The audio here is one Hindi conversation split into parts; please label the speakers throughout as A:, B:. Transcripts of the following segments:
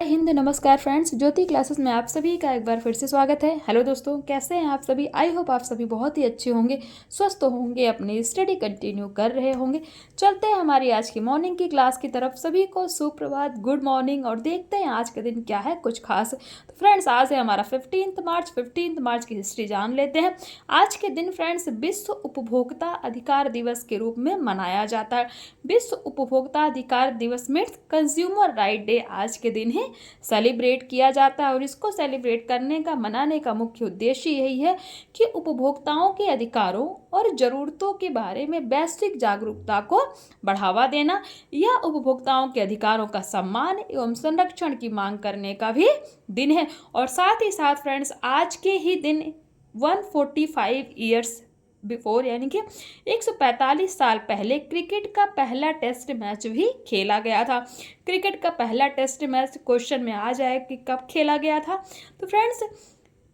A: हिंद नमस्कार फ्रेंड्स, ज्योति क्लासेस में आप सभी का एक बार फिर से स्वागत है। हेलो दोस्तों, कैसे हैं आप सभी? आई होप आप सभी बहुत ही अच्छे होंगे, स्वस्थ होंगे, अपनी स्टडी कंटिन्यू कर रहे होंगे। चलते हैं हमारी आज की मॉर्निंग की क्लास की तरफ। सभी को सुप्रभात, गुड मॉर्निंग। और देखते हैं आज के दिन क्या है कुछ खास। तो फ्रेंड्स, आज है हमारा 15 मार्च की हिस्ट्री जान लेते हैं। आज के दिन फ्रेंड्स विश्व उपभोक्ता अधिकार दिवस के रूप में मनाया जाता है। विश्व उपभोक्ता अधिकार दिवस मीन्स कंज्यूमर राइट डे आज के दिन ही सेलिब्रेट किया जाता है। और इसको सेलिब्रेट करने का, मनाने का मुख्य उद्देश्य यही है कि उपभोक्ताओं के अधिकारों और ज़रूरतों के बारे में वैश्विक जागरूकता को बढ़ावा देना या उपभोक्ताओं के अधिकारों का सम्मान एवं संरक्षण की मांग करने का भी दिन है। और साथ ही साथ फ्रेंड्स, आज के ही दिन 145 ईयर्स बिफोर यानी कि 145 साल पहले क्रिकेट का पहला टेस्ट मैच भी खेला गया था। क्रिकेट का पहला टेस्ट मैच क्वेश्चन में आ जाए कि कब खेला गया था। तो फ्रेंड्स,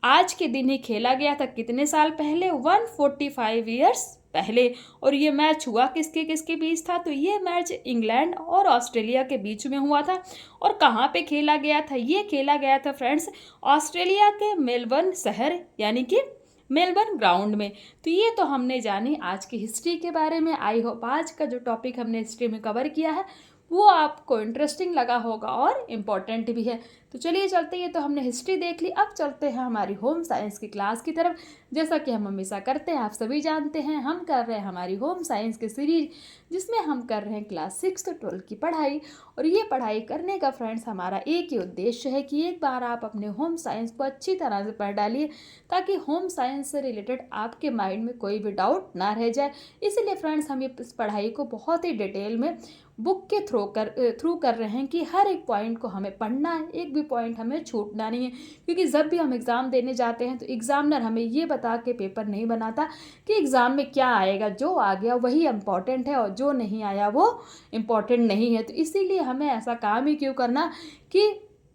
A: आज के दिन ही खेला गया था। कितने साल पहले? 145 ईयर्स पहले। और ये मैच हुआ किसके किसके बीच था? तो ये मैच इंग्लैंड और ऑस्ट्रेलिया के बीच में हुआ था। और कहाँ पे खेला गया था? ये खेला गया था फ्रेंड्स ऑस्ट्रेलिया के मेलबर्न शहर यानी कि मेलबर्न ग्राउंड में। तो ये तो हमने जानी आज की हिस्ट्री के बारे में। आई होप आज का जो टॉपिक हमने हिस्ट्री में कवर किया है वो आपको इंटरेस्टिंग लगा होगा और इम्पॉर्टेंट भी है। तो चलिए चलते हैं। तो हमने हिस्ट्री देख ली, अब चलते हैं हमारी होम साइंस की क्लास की तरफ। जैसा कि हम हमेशा करते हैं, आप सभी जानते हैं, हम कर रहे हैं हमारी होम साइंस की सीरीज, जिसमें हम कर रहे हैं क्लास 6 to 12 की पढ़ाई। और ये पढ़ाई करने का फ्रेंड्स हमारा एक ही उद्देश्य है कि एक बार आप अपने होम साइंस को अच्छी तरह से पढ़ डालिए, ताकि होम साइंस से रिलेटेड आपके माइंड में कोई भी डाउट ना रह जाए। इसलिए फ्रेंड्स, हम इस पढ़ाई को बहुत ही डिटेल में बुक के थ्रू कर रहे हैं कि हर एक पॉइंट को हमें पढ़ना है, एक भी पॉइंट हमें छूटना नहीं है। क्योंकि जब भी हम एग्ज़ाम देने जाते हैं तो एग्ज़ामिनर हमें ये बता के पेपर नहीं बनाता कि एग्ज़ाम में क्या आएगा। जो आ गया वही इम्पॉर्टेंट है और जो नहीं आया वो इम्पॉर्टेंट नहीं है। तो इसीलिए हमें ऐसा काम ही क्यों करना कि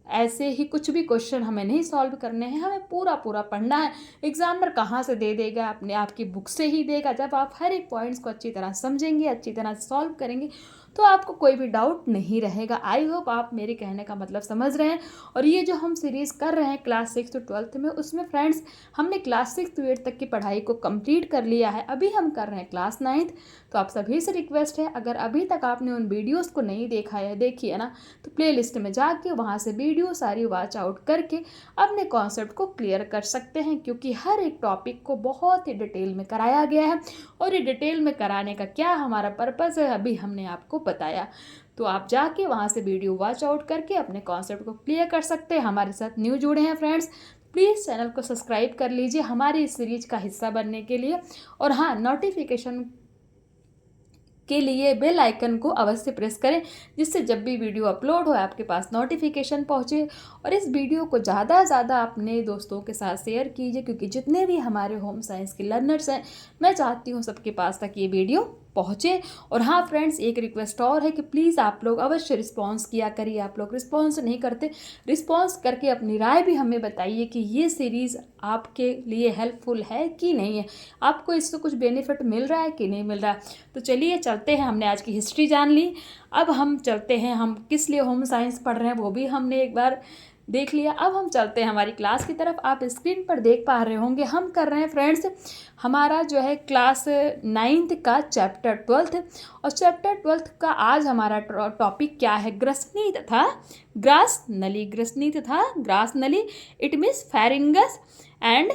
A: ऐसे ही कुछ भी क्वेश्चन हमें नहीं सॉल्व करने हैं, हमें पूरा पूरा पढ़ना है। एग्जामिनर कहाँ से दे देगा? अपने आपकी बुक से ही देगा। जब आप हर एक पॉइंट्स को अच्छी तरह समझेंगे, अच्छी तरह सॉल्व करेंगे, तो आपको कोई भी डाउट नहीं रहेगा। आई होप आप मेरे कहने का मतलब समझ रहे हैं। और ये जो हम सीरीज़ कर रहे हैं क्लास 6 to 12 में, उसमें फ्रेंड्स हमने क्लास 6 to 8 तक की पढ़ाई को कंप्लीट कर लिया है। अभी हम कर रहे हैं क्लास 9th। तो आप सभी से रिक्वेस्ट है, अगर अभी तक आपने उन वीडियोज़ को नहीं देखा है, देखिए ना, तो प्ले लिस्ट में जाके वहाँ से वीडियो सारी वॉच आउट करके अपने कॉन्सेप्ट को क्लियर कर सकते हैं। क्योंकि हर एक टॉपिक को बहुत ही डिटेल में कराया गया है। और ये डिटेल में कराने का क्या हमारा पर्पज़ है, अभी हमने आपको बताया। तो आप जाके वहाँ से वीडियो वॉच आउट करके अपने कॉन्सेप्ट को क्लियर कर सकते हैं। हमारे साथ न्यू जुड़े हैं फ्रेंड्स, प्लीज़ चैनल को सब्सक्राइब कर लीजिए हमारी इस सीरीज का हिस्सा बनने के लिए। और हाँ, नोटिफिकेशन के लिए बेल आइकन को अवश्य प्रेस करें, जिससे जब भी वीडियो अपलोड हो आपके पास नोटिफिकेशन पहुंचे। और इस वीडियो को ज़्यादा से ज़्यादा अपने दोस्तों के साथ शेयर कीजिए, क्योंकि जितने भी हमारे होम साइंस के लर्नर्स हैं, मैं चाहती हूँ सबके पास तक ये वीडियो पहुँचे। और हाँ फ्रेंड्स, एक रिक्वेस्ट और है कि प्लीज़ आप लोग अवश्य रिस्पॉन्स किया करिए। आप लोग रिस्पॉन्स नहीं करते, रिस्पॉन्स करके अपनी राय भी हमें बताइए कि ये सीरीज़ आपके लिए हेल्पफुल है कि नहीं है, आपको इससे कुछ बेनिफिट मिल रहा है कि नहीं मिल रहा है। तो चलिए चलते हैं, हमने आज की हिस्ट्री जान ली। अब हम चलते हैं, हम किस लिए होम साइंस पढ़ रहे हैं वो भी हमने एक बार देख लिया। अब हम चलते हैं हमारी क्लास की तरफ। आप स्क्रीन पर देख पा रहे होंगे, हम कर रहे हैं फ्रेंड्स हमारा जो है क्लास 9th का चैप्टर 12th। और चैप्टर 12th का आज हमारा टॉपिक क्या है? ग्रसनी तथा ग्रास नली। ग्रसनी तथा ग्रास नली, इट मीन्स फेरिंगस एंड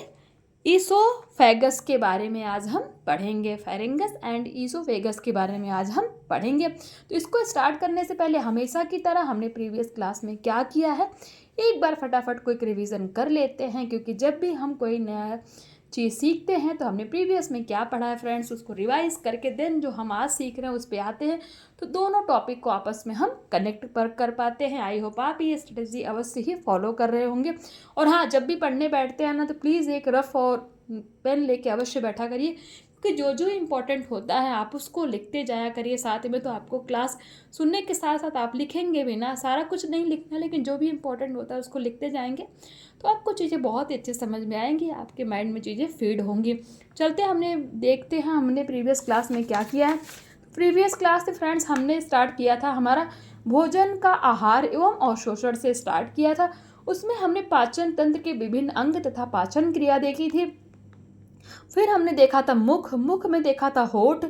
A: ईसोफेगस के बारे में आज हम पढ़ेंगे। फेरिंगस एंड ईसोफेगस के बारे में आज हम पढ़ेंगे। तो इसको स्टार्ट करने से पहले हमेशा की तरह हमने प्रीवियस क्लास में क्या किया है, एक बार फटाफट क्विक रिवीजन कर लेते हैं। क्योंकि जब भी हम कोई नया चीज़ सीखते हैं तो हमने प्रीवियस में क्या पढ़ा है फ्रेंड्स, उसको रिवाइज करके देन जो हम आज सीख रहे हैं उस पर आते हैं, तो दोनों टॉपिक को आपस में हम कनेक्ट कर पाते हैं। आई होप आप ये स्ट्रेटजी अवश्य ही फॉलो कर रहे होंगे। और हाँ, जब भी पढ़ने बैठते हैं ना, तो प्लीज़ एक रफ और पेन लेके अवश्य बैठा करिए, कि जो जो इम्पोर्टेंट होता है आप उसको लिखते जाया करिए साथ में। तो आपको क्लास सुनने के साथ साथ आप लिखेंगे भी ना, सारा कुछ नहीं लिखना, लेकिन जो भी इम्पोर्टेंट होता है उसको लिखते जाएंगे, तो आपको चीज़ें बहुत ही अच्छे समझ में आएंगी, आपके माइंड में चीज़ें फीड होंगी। चलते हमने देखते हैं हमने प्रीवियस क्लास में क्या किया है। प्रीवियस क्लास से फ्रेंड्स हमने स्टार्ट किया था हमारा भोजन का आहार एवं अवशोषण से स्टार्ट किया था। उसमें हमने पाचन तंत्र के विभिन्न अंग तथा पाचन क्रिया देखी थी। फिर हमने देखा था मुख, मुख में देखा था होठ,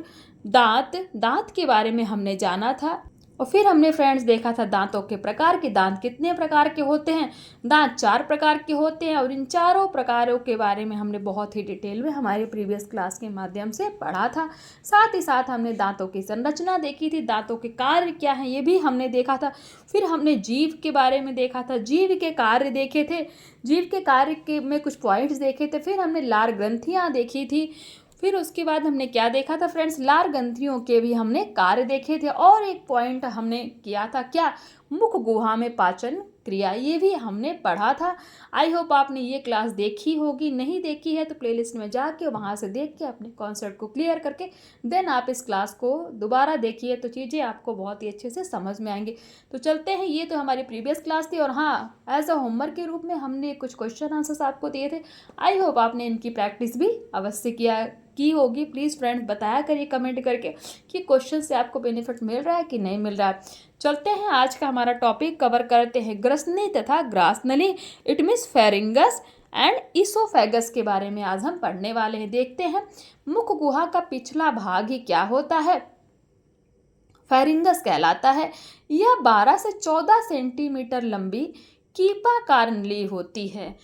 A: दांत, दांत के बारे में हमने जाना था। और फिर हमने फ्रेंड्स देखा था दांतों के प्रकार, के दांत कितने प्रकार के होते हैं। दांत 4 प्रकार के होते हैं और इन चारों प्रकारों के बारे में हमने बहुत ही डिटेल में हमारे प्रीवियस क्लास के माध्यम से पढ़ा था। साथ ही साथ हमने दांतों की संरचना देखी थी, दांतों के कार्य क्या हैं ये भी हमने देखा था। फिर हमने जीभ के बारे में देखा था, जीभ के कार्य देखे थे, जीभ के कार्य के में कुछ पॉइंट्स देखे थे। फिर हमने लार ग्रंथियाँ देखी थी। फिर उसके बाद हमने क्या देखा था फ्रेंड्स, लार ग्रंथियों के भी हमने कार्य देखे थे। और एक पॉइंट हमने किया था क्या, मुख गुहा में पाचन क्रिया, ये भी हमने पढ़ा था। आई होप आपने ये क्लास देखी होगी, नहीं देखी है तो प्लेलिस्ट में जाके वहाँ से देख के अपने कॉन्सेप्ट को क्लियर करके देन आप इस क्लास को दोबारा देखिए तो चीज़ें आपको बहुत ही अच्छे से समझ में आएंगी। तो चलते हैं, ये तो हमारी प्रीवियस क्लास थी और हाँ एज अ होमवर्क के रूप में हमने कुछ क्वेश्चन आंसर्स आपको दिए थे। आई होप आपने इनकी प्रैक्टिस भी अवश्य की होगी। प्लीज़ फ्रेंड्स बताया करिए कमेंट करके कि क्वेश्चन से आपको बेनिफिट मिल रहा है कि नहीं मिल रहा है। चलते हैं, आज का हमारा टॉपिक कवर करते हैं ग्रसनी तथा ग्रासनली, इट मीन्स फेरिंगस एंड इसोफेगस के बारे में आज हम पढ़ने वाले हैं। देखते हैं मुख गुहा का पिछला भाग ही क्या होता है, फेरिंगस कहलाता है। यह 12 से 14 सेंटीमीटर लंबी कीपाकार नली होती है।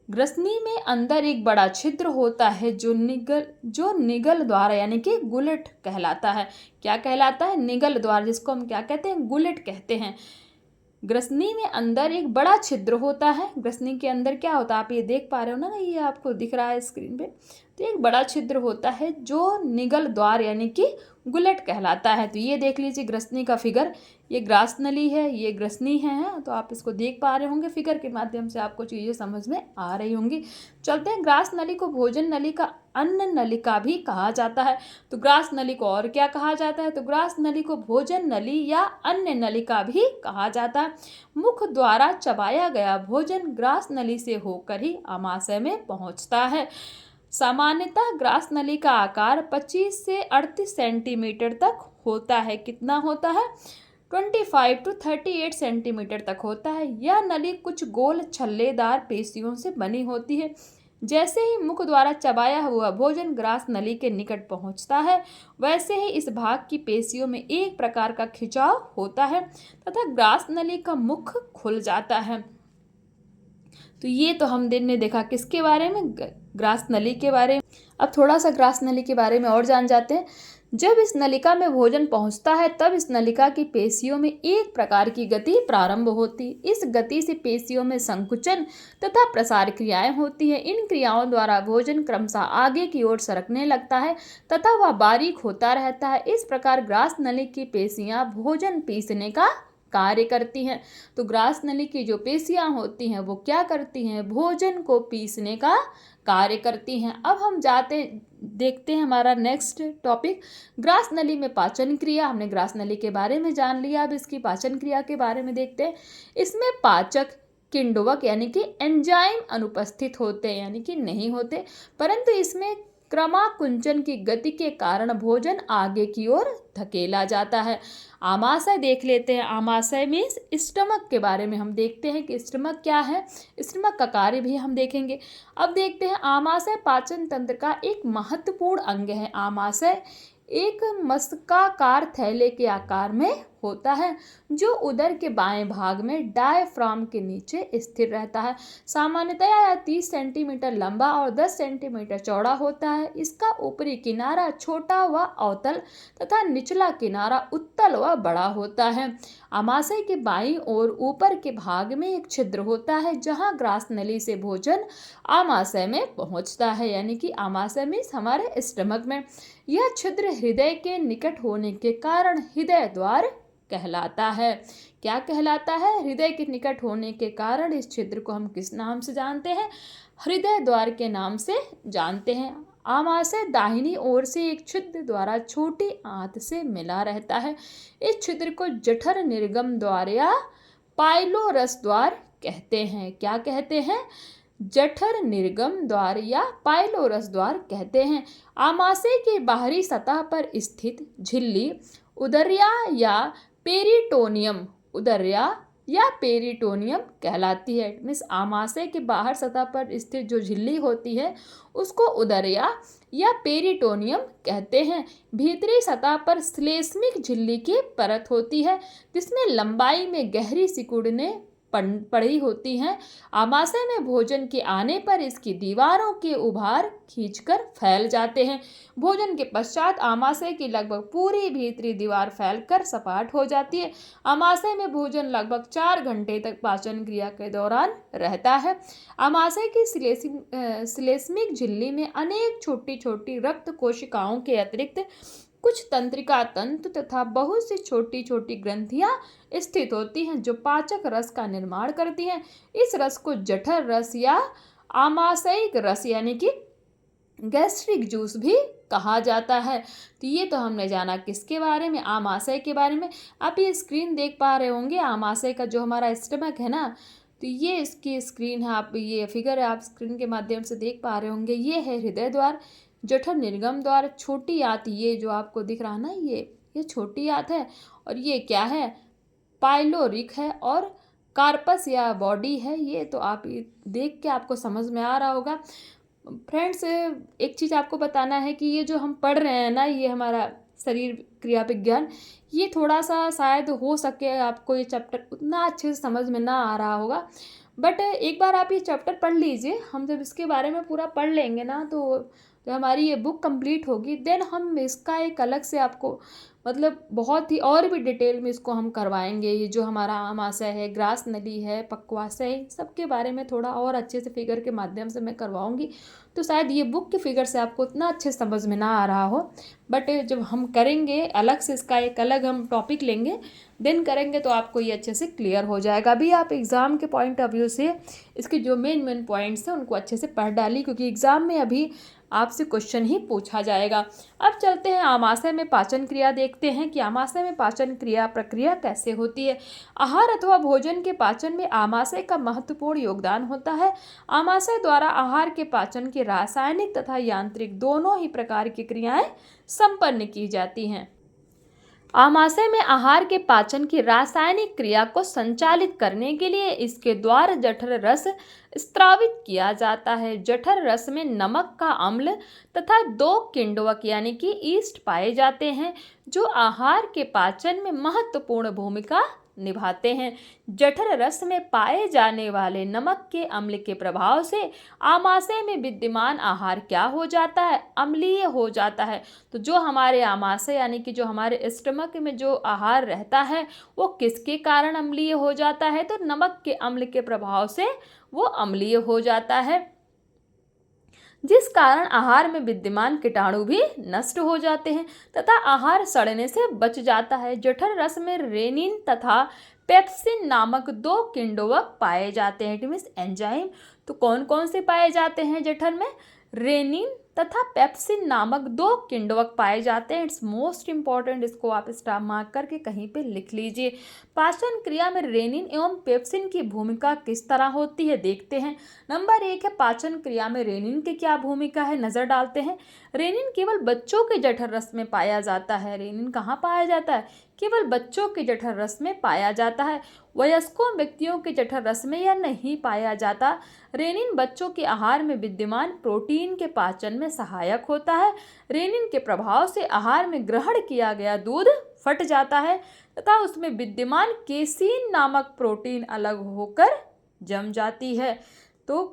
A: ग्रसनी में अंदर एक बड़ा छिद्र होता है जो निगल द्वार यानी कि गुलेट कहलाता है। क्या कहलाता है, निगल द्वार, जिसको हम क्या कहते हैं, गुलेट कहते हैं। ग्रसनी में अंदर एक बड़ा छिद्र होता है। ग्रसनी के अंदर क्या होता है, आप ये देख पा रहे हो ना, ये आपको दिख रहा है स्क्रीन पे। तो एक बड़ा छिद्र होता है जो निगल द्वार यानी कि गुलेट कहलाता है। तो ये देख लीजिए ग्रसनी का फिगर, ये ग्रास नली है, ये ग्रसनी है। तो आप इसको देख पा रहे होंगे, फिगर के माध्यम से आपको चीज़ें समझ में आ रही होंगी। चलते हैं, ग्रास नली को भोजन नली का अन्न नलिका भी कहा जाता है। तो ग्रास नली को और क्या कहा जाता है, तो ग्रास नली को भोजन नली या अन्य नलिका भी कहा जाता है। मुख द्वारा चबाया गया भोजन ग्रास नली से होकर ही आमाशय में पहुंचता है। सामान्यतः ग्रास नली का आकार 25 से 38 सेंटीमीटर तक होता है। कितना होता है, 25 to 38 सेंटीमीटर तक होता है। यह नली कुछ गोल छल्लेदार पेशियों से बनी होती है। जैसे ही मुख द्वारा चबाया हुआ भोजन ग्रास नली के निकट पहुंचता है, वैसे ही इस भाग की पेशियों में एक प्रकार का खिंचाव होता है तथा ग्रास नली का मुख खुल जाता है। तो ये तो हम दिन ने देखा किसके बारे में, ग्रास नली के बारे में। अब थोड़ा सा ग्रास नली के बारे में और जान जाते हैं। जब इस नलिका में भोजन पहुंचता है तब इस नलिका की पेशियों में एक प्रकार की गति प्रारंभ होती है। इस गति से पेशियों में संकुचन तथा प्रसार क्रियाएं होती है। इन क्रियाओं द्वारा भोजन क्रमशः आगे की ओर सरकने लगता है तथा वह बारीक होता रहता है। इस प्रकार ग्रास नली की पेशियां भोजन पीसने का कार्य करती हैं। तो ग्रास नली की जो पेशियां होती हैं वो क्या करती हैं, भोजन को पीसने का कार्य करती हैं। अब हम देखते हैं हमारा नेक्स्ट टॉपिक, ग्रास नली में पाचन क्रिया। हमने ग्रास नली के बारे में जान लिया, अब इसकी पाचन क्रिया के बारे में देखते हैं। इसमें पाचक किण्वक यानी कि एंजाइम अनुपस्थित होते हैं, यानी कि नहीं होते, परंतु इसमें क्रमाकुंचन की गति के कारण भोजन आगे की ओर धकेला जाता है। आमाशय देख लेते हैं। आमाशय मीन्स स्टमक के बारे में हम देखते हैं कि स्टमक क्या है, स्टमक का कार्य भी हम देखेंगे। अब देखते हैं, आमाशय पाचन तंत्र का एक महत्वपूर्ण अंग है। आमाशय एक मस्काकार थैले के आकार में होता है जो उदर के बाएं भाग में डायफ्राम के नीचे स्थिर रहता है। सामान्यतया यह 30 सेंटीमीटर लंबा और 10 सेंटीमीटर चौड़ा होता है। इसका ऊपरी किनारा छोटा व अवतल तथा निचला किनारा उत्तल व बड़ा होता है। आमाशय के बाईं ओर ऊपर के भाग में एक छिद्र होता है जहां ग्रास नली से भोजन आमाशय में पहुंचता है, यानी कि आमाशय मीन्स हमारे स्टमक में। यह छिद्र हृदय के निकट होने के कारण हृदय द्वार कहलाता है। क्या कहलाता है, हृदय के निकट होने के कारण इस छिद्र को हम किस नाम से जानते हैं, हृदय द्वार के नाम से जानते हैं। आमाशय दाहिनी ओर से एक छिद्र द्वारा छोटी आंत से मिला रहता है। इस छिद्र को जठर निर्गम द्वार या पाइलोरस द्वार कहते हैं। क्या कहते हैं, जठर निर्गम द्वार या पाइलोरस द्वार कहते हैं। आमाशय की बाहरी सतह पर स्थित झिल्ली उदरिया या पेरिटोनियम उदर्या या पेरिटोनियम कहलाती है। मीन्स आमाशय के बाहर सतह पर स्थित जो झिल्ली होती है उसको उदर्या या पेरिटोनियम कहते हैं। भीतरी सतह पर श्लेष्मिक झिल्ली की परत होती है जिसमें लंबाई में गहरी सिकुड़नें पड़ी होती हैं। आमाशय में भोजन के आने पर इसकी दीवारों के उभार खींचकर फैल जाते हैं। भोजन के पश्चात आमाशय की लगभग पूरी भीतरी दीवार फैलकर सपाट हो जाती है। आमाशय में भोजन लगभग 4 घंटे तक पाचन क्रिया के दौरान रहता है। आमाशय की श्लेष्मिक झिल्ली में अनेक छोटी छोटी रक्त कोशिकाओं के अतिरिक्त कुछ तंत्रिका तंतु तथा बहुत सी छोटी छोटी ग्रंथियां स्थित होती हैं जो पाचक रस का निर्माण करती हैं। इस रस को जठर रस या आमाशयिक रस यानी कि गैस्ट्रिक जूस भी कहा जाता है। तो ये तो हमने जाना किसके बारे में, आमाशय के बारे में। आप ये स्क्रीन देख पा रहे होंगे आमाशय का जो हमारा स्टमक है ना, तो ये इसकी स्क्रीन है, आप ये फिगर है आप स्क्रीन के माध्यम से देख पा रहे होंगे। ये है हृदय द्वार, जठर निर्गम द्वार, छोटी आंत, ये जो आपको दिख रहा ना ये छोटी आंत है। और ये क्या है, पाइलोरिक है और कार्पस या बॉडी है। ये तो आप ये देख के आपको समझ में आ रहा होगा। फ्रेंड्स, एक चीज़ आपको बताना है कि ये जो हम पढ़ रहे हैं ना, ये हमारा शरीर क्रिया विज्ञान, ये थोड़ा सा शायद हो सके आपको ये चैप्टर उतना अच्छे से समझ में ना आ रहा होगा, बट एक बार आप ये चैप्टर पढ़ लीजिए। हम जब इसके बारे में पूरा पढ़ लेंगे ना, तो हमारी ये बुक कंप्लीट होगी, देन हम इसका एक अलग से आपको मतलब बहुत ही और भी डिटेल में इसको हम करवाएंगे। ये जो हमारा आमाशय है, ग्रास नली है, पक्वाशय, सबके बारे में थोड़ा और अच्छे से फिगर के माध्यम से मैं करवाऊंगी। तो शायद ये बुक के फिगर से आपको उतना अच्छे समझ में ना आ रहा हो, बट जब हम करेंगे अलग से इसका एक अलग हम टॉपिक लेंगे, देन करेंगे तो आपको ये अच्छे से क्लियर हो जाएगा। अभी आप एग्ज़ाम के पॉइंट ऑफ व्यू से इसके जो मेन पॉइंट्स हैं उनको अच्छे से पढ़ डाली, क्योंकि एग्ज़ाम में अभी आपसे क्वेश्चन ही पूछा जाएगा। अब चलते हैं आमाशय में पाचन क्रिया, देखते हैं कि आमाशय में पाचन क्रिया प्रक्रिया कैसे होती है। आहार अथवा भोजन के पाचन में आमाशय का महत्वपूर्ण योगदान होता है। आमाशय द्वारा आहार के पाचन की रासायनिक तथा यांत्रिक दोनों ही प्रकार की क्रियाएं संपन्न की जाती हैं। आमाशय में आहार के पाचन की रासायनिक क्रिया को संचालित करने के लिए इसके द्वारा जठर रस स्त्रावित किया जाता है। जठर रस में नमक का अम्ल तथा 2 किण्वक यानी कि ईस्ट पाए जाते हैं जो आहार के पाचन में महत्वपूर्ण भूमिका निभाते हैं। जठर रस में पाए जाने वाले नमक के अम्ल के प्रभाव से आमाशय में विद्यमान आहार क्या हो जाता है, अम्लीय हो जाता है। तो जो हमारे आमाशय यानी कि जो हमारे स्टमक में जो आहार रहता है वो किसके कारण अम्लीय हो जाता है, तो नमक के अम्ल के प्रभाव से वो अम्लीय हो जाता है, जिस कारण आहार में विद्यमान कीटाणु भी नष्ट हो जाते हैं तथा आहार सड़ने से बच जाता है। जठर रस में रेनिन तथा पेप्सिन नामक 2 किण्वक पाए जाते हैं। It means enzyme. तो कौन कौन से पाए जाते हैं जठर में, रेनिन तथा पेप्सिन नामक 2 किण्वक पाए जाते हैं। इट्स मोस्ट इंपॉर्टेंट, इसको आप स्टार मार्क करके कहीं पे लिख लीजिए। पाचन क्रिया में रेनिन एवं पेप्सिन की भूमिका किस तरह होती है, देखते हैं। नंबर 1 है पाचन क्रिया में रेनिन की क्या भूमिका है, नजर डालते हैं। रेनिन केवल बच्चों के जठर रस में पाया जाता है। रेनिन कहाँ पाया जाता है, केवल बच्चों के जठर रस में पाया जाता है। वयस्कों व्यक्तियों के जठर रस में यह नहीं पाया जाता। रेनिन बच्चों के आहार में विद्यमान प्रोटीन के पाचन में सहायक होता है। रेनिन के प्रभाव से आहार में ग्रहण किया गया दूध फट जाता है तथा उसमें विद्यमान केसीन नामक प्रोटीन अलग होकर जम जाती है। तो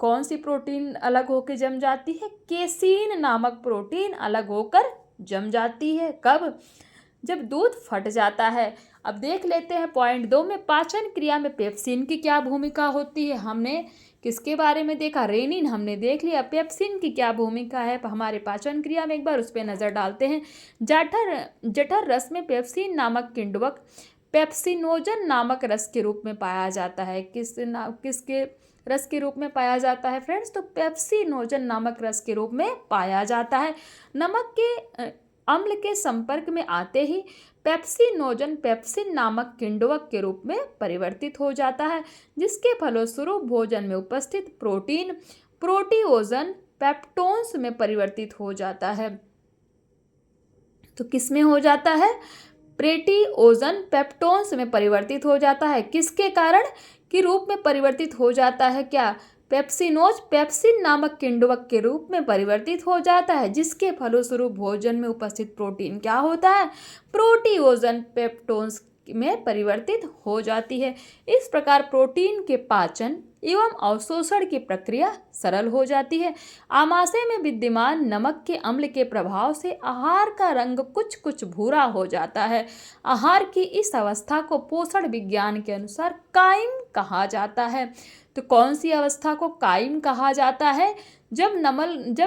A: कौन सी प्रोटीन अलग होकर जम जाती है, केसीन नामक प्रोटीन अलग होकर जम जाती है। कब, जब दूध फट जाता है। अब देख लेते हैं पॉइंट 2 में पाचन क्रिया में पेप्सिन की क्या भूमिका होती है। हमने किसके बारे में देखा, रेनिन हमने देख लिया, पेप्सिन की क्या भूमिका है हमारे पाचन क्रिया में, एक बार उस पर नज़र डालते हैं। जठर रस में पेप्सिन नामक किण्वक पेप्सिनोजन नामक रस के रूप में पाया जाता है। किसके रस के रूप में पाया जाता है फ्रेंड्स, तो पेप्सिनोजन नामक रस के रूप में पाया जाता है। नमक के अम्ल के संपर्क में आते ही पेप्सिनोजन पेप्सिन नामक किण्वक के रूप में परिवर्तित हो जाता है, जिसके फलस्वरूप भोजन में उपस्थित प्रोटीन प्रोटीओजन पेप्टोन्स में परिवर्तित हो जाता है। तो किस में हो जाता है, प्रोटीओजन पेप्टोन्स में परिवर्तित हो जाता है। किसके कारण के रूप में परिवर्तित हो जाता है? क्या? पेप्सिनोज पेप्सिन नामक किण्वक के रूप में परिवर्तित हो जाता है, जिसके फलस्वरूप भोजन में उपस्थित प्रोटीन क्या होता है? प्रोटीओजन पेप्टोन्स में परिवर्तित हो जाती है। इस प्रकार प्रोटीन के पाचन एवं अवशोषण की प्रक्रिया सरल हो जाती है। आमाशय में विद्यमान नमक के अम्ल के प्रभाव से आहार का रंग कुछ कुछ भूरा हो जाता है। आहार की इस अवस्था को पोषण विज्ञान के अनुसार काइम कहा जाता है। तो कौन सी अवस्था को काइम कहा जाता है? जब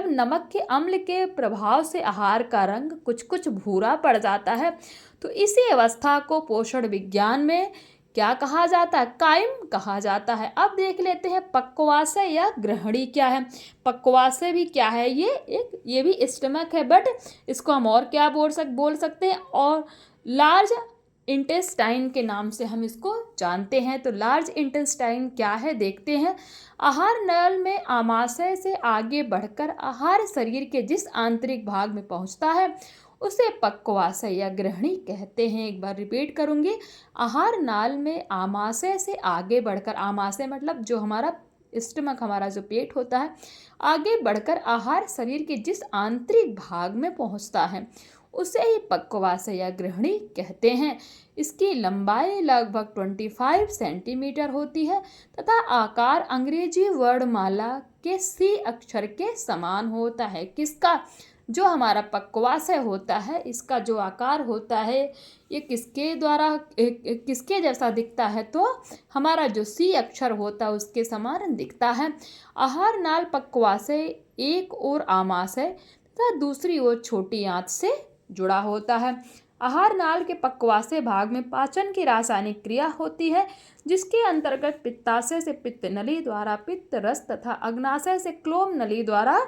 A: नमक के अम्ल के प्रभाव से आहार का रंग कुछ कुछ भूरा पड़ जाता है, तो इसी अवस्था को पोषण विज्ञान में क्या कहा जाता है? काइम कहा जाता है। अब देख लेते हैं पक्वाशय या ग्रहणी क्या है। पक्वाशय भी क्या है? ये भी स्टमक है, बट इसको हम और क्या बोल सकते हैं, और लार्ज इंटेस्टाइन के नाम से हम इसको जानते हैं। तो लार्ज इंटेस्टाइन क्या है देखते हैं। आहार नल में आमाशय से आगे बढ़कर आहार शरीर के जिस आंतरिक भाग में पहुंचता है उसे पक्वाशय या ग्रहणी कहते हैं। एक बार रिपीट करूंगी। आहार नाल में आमाशय से आगे बढ़कर, आमाशय मतलब जो हमारा स्टमक, हमारा जो पेट होता है, आगे बढ़कर आहार शरीर के जिस आंतरिक भाग में पहुंचता है उसे ही पक्वाशय या ग्रहणी कहते हैं। इसकी लंबाई लगभग 25 सेंटीमीटर होती है तथा आकार अंग्रेजी वर्णमाला के सी अक्षर के समान होता है। किसका? जो हमारा पक्वाशय होता है, इसका जो आकार होता है ये किसके जैसा दिखता है? तो हमारा जो सी अक्षर होता है उसके समान दिखता है। आहार नाल पक्वाशय एक ओर आमाशय तथा दूसरी ओर छोटी आंत से जुड़ा होता है। आहार नाल के पक्वाशय भाग में पाचन की रासायनिक क्रिया होती है, जिसके अंतर्गत पित्ताशय से पित्त नली द्वारा पित्त रस तथा अग्नाशय से क्लोम नली द्वारा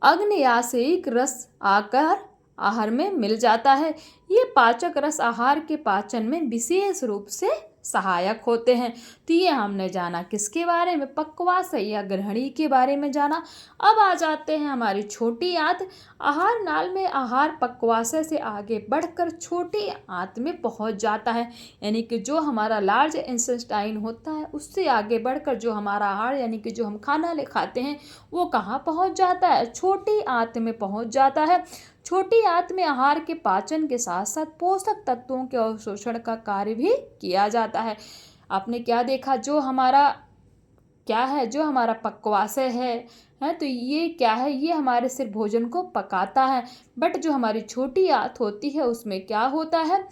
A: अग्न्याशयिक रस आकर आहार में मिल जाता है। ये पाचक रस आहार के पाचन में विशेष रूप से सहायक होते हैं। तो ये हमने जाना किसके बारे में? पक्वाशय या ग्रहणी के बारे में जाना। अब आ जाते हैं हमारी छोटी आंत। आहार नाल में आहार पक्वाशय से आगे बढ़कर छोटी आंत में पहुंच जाता है, यानी कि जो हमारा लार्ज इंटेस्टाइन होता है उससे आगे बढ़कर जो हमारा आहार यानी कि जो हम खाना खाते हैं वो कहाँ पहुंच जाता है? छोटी आंत में पहुंच जाता है। छोटी आंत में आहार के पाचन के साथ साथ पोषक तत्वों के अवशोषण का कार्य भी किया जाता है। आपने क्या देखा? जो हमारा पक्वाशय है तो ये क्या है? ये हमारे सिर्फ भोजन को पकाता है, बट जो हमारी छोटी आंत होती है उसमें क्या होता है?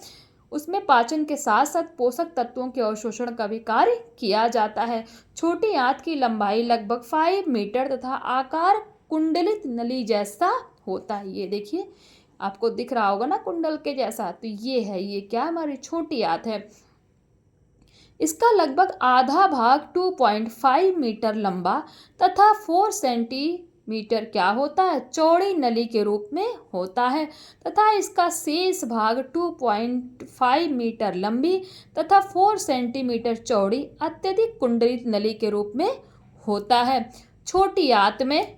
A: उसमें पाचन के साथ साथ पोषक तत्वों के अवशोषण का भी कार्य किया जाता है। छोटी आंत की लंबाई लगभग 5 मीटर तथा आकार कुंडलित नली जैसा होता है। ये देखिए, आपको दिख रहा होगा ना कुंडल के जैसा। तो ये क्या? हमारी छोटी आंत है। इसका लगभग आधा भाग 2.5 मीटर लंबा तथा 4 सेंटीमीटर क्या होता है? चौड़ी नली के रूप में होता है तथा इसका शेष भाग 2.5 मीटर लंबी तथा 4 सेंटीमीटर चौड़ी अत्यधिक कुंडलित नली के रूप में होता है। छोटी आंत में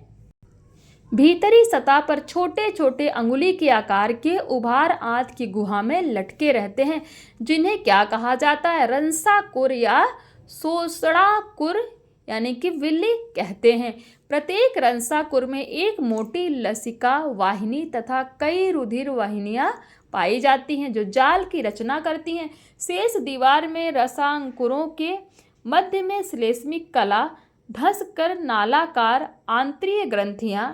A: भीतरी सतह पर छोटे छोटे अंगुली के आकार के उभार आंत की गुहा में लटके रहते हैं, जिन्हें क्या कहा जाता है? रंसाकुर या सोसड़ाकुर यानी कि विल्ली कहते हैं। प्रत्येक रंसाकुर में एक मोटी लसिका वाहिनी तथा कई रुधिर वाहिनियां पाई जाती हैं जो जाल की रचना करती हैं। शेष दीवार में रसांकुरों के मध्य में श्लेष्मिक कला धस कर नालाकार आंतरीय ग्रंथियां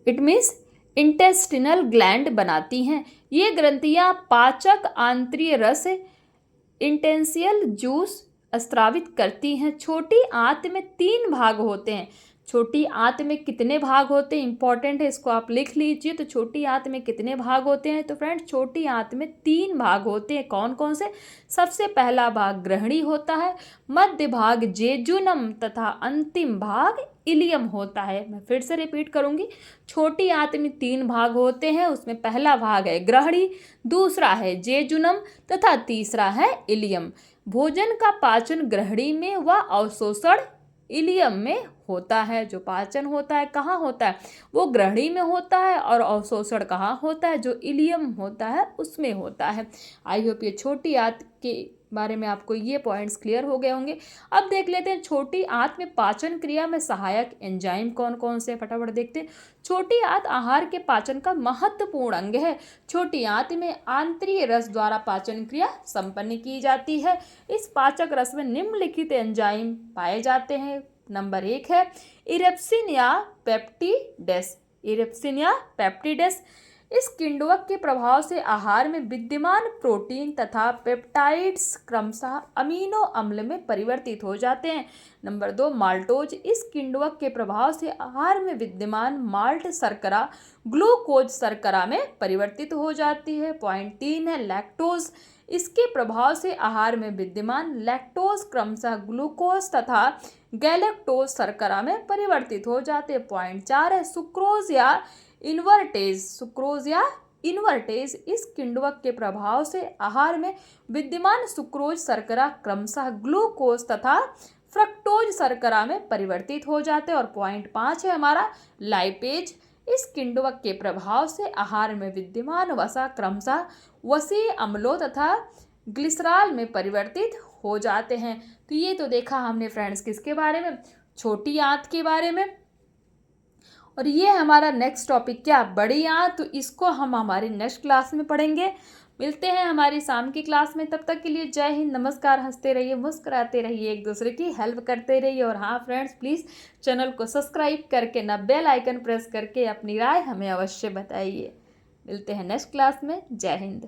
A: इट मीन्स इंटेस्टिनल ग्लैंड बनाती हैं। ये ग्रंथियां पाचक आंतरीय रस इंटेंशियल जूस स्रावित करती हैं। छोटी आंत में 3 भाग होते हैं। छोटी आंत में कितने भाग होते हैं? इंपॉर्टेंट है, इसको आप लिख लीजिए। तो छोटी आंत में कितने भाग होते हैं? तो फ्रेंड्स, छोटी आंत में 3 भाग होते हैं। कौन कौन से? सबसे पहला भाग ग्रहणी होता है, मध्य भाग जेजुनम तथा अंतिम भाग इलियम होता है। मैं फिर से रिपीट करूंगी। छोटी आंत में 3 भाग होते हैं। उसमें पहला भाग है ग्रहणी, दूसरा है जेजुनम तथा तीसरा है इलियम। भोजन का पाचन ग्रहणी में व अवशोषण इलियम में होता है। जो पाचन होता है कहाँ होता है, वो ग्रहणी में होता है, और अवशोषण कहाँ होता है, जो इलियम होता है उसमें होता है। आई होप ये छोटी आंत के बारे में आपको ये पॉइंट्स क्लियर हो गए होंगे। अब देख लेते हैं छोटी आंत में पाचन क्रिया में सहायक एंजाइम कौन कौन से, फटाफट देखते हैं। छोटी आंत आहार के पाचन का महत्वपूर्ण अंग है। छोटी आंत में आंतरीय रस द्वारा पाचन क्रिया संपन्न की जाती है। इस पाचक रस में निम्नलिखित एंजाइम पाए जाते हैं। नंबर 1 है इरेप्सिन या पेप्टिडेस। इरेप्सिन या पेप्टिडेस इस किण्वक के प्रभाव से आहार में विद्यमान प्रोटीन तथा पेप्टाइड्स क्रमशः अमीनो अम्ल में परिवर्तित हो जाते हैं। नंबर 2 माल्टोज इस किण्वक के प्रभाव से आहार में विद्यमान माल्ट शर्करा ग्लूकोज शर्करा में परिवर्तित हो जाती है। पॉइंट 3 है लैक्टोज इसके प्रभाव से आहार में विद्यमान लैक्टोज क्रमशः ग्लूकोज तथा गैलेक्टोज शर्करा में परिवर्तित हो जाते हैं। पॉइंट 4 है सुक्रोज या इन्वर्टेज। सुक्रोज या इन्वर्टेज इस किण्वक के प्रभाव से आहार में विद्यमान सुक्रोज शर्करा क्रमशः ग्लूकोज तथा फ्रक्टोज शर्करा में परिवर्तित हो जाते हैं। और पॉइंट 5 है हमारा लाइपेज इस किण्वक के प्रभाव से आहार में विद्यमान वसा क्रमशः वसीय अम्लों तथा ग्लिसरॉल में परिवर्तित हो जाते हैं। तो ये तो देखा हमने फ्रेंड्स किसके बारे में, छोटी आंत के बारे में। और ये हमारा नेक्स्ट टॉपिक क्या, बड़ी आंत, तो इसको हम हमारी नेक्स्ट क्लास में पढ़ेंगे। मिलते हैं हमारी शाम की क्लास में, तब तक के लिए जय हिंद, नमस्कार। हंसते रहिए, मुस्कुराते रहिए, एक दूसरे की हेल्प करते रहिए। और हाँ फ्रेंड्स, प्लीज़ चैनल को सब्सक्राइब करके ना बेल आइकन प्रेस करके अपनी राय हमें अवश्य बताइए। मिलते हैं नेक्स्ट क्लास में। जय हिंद।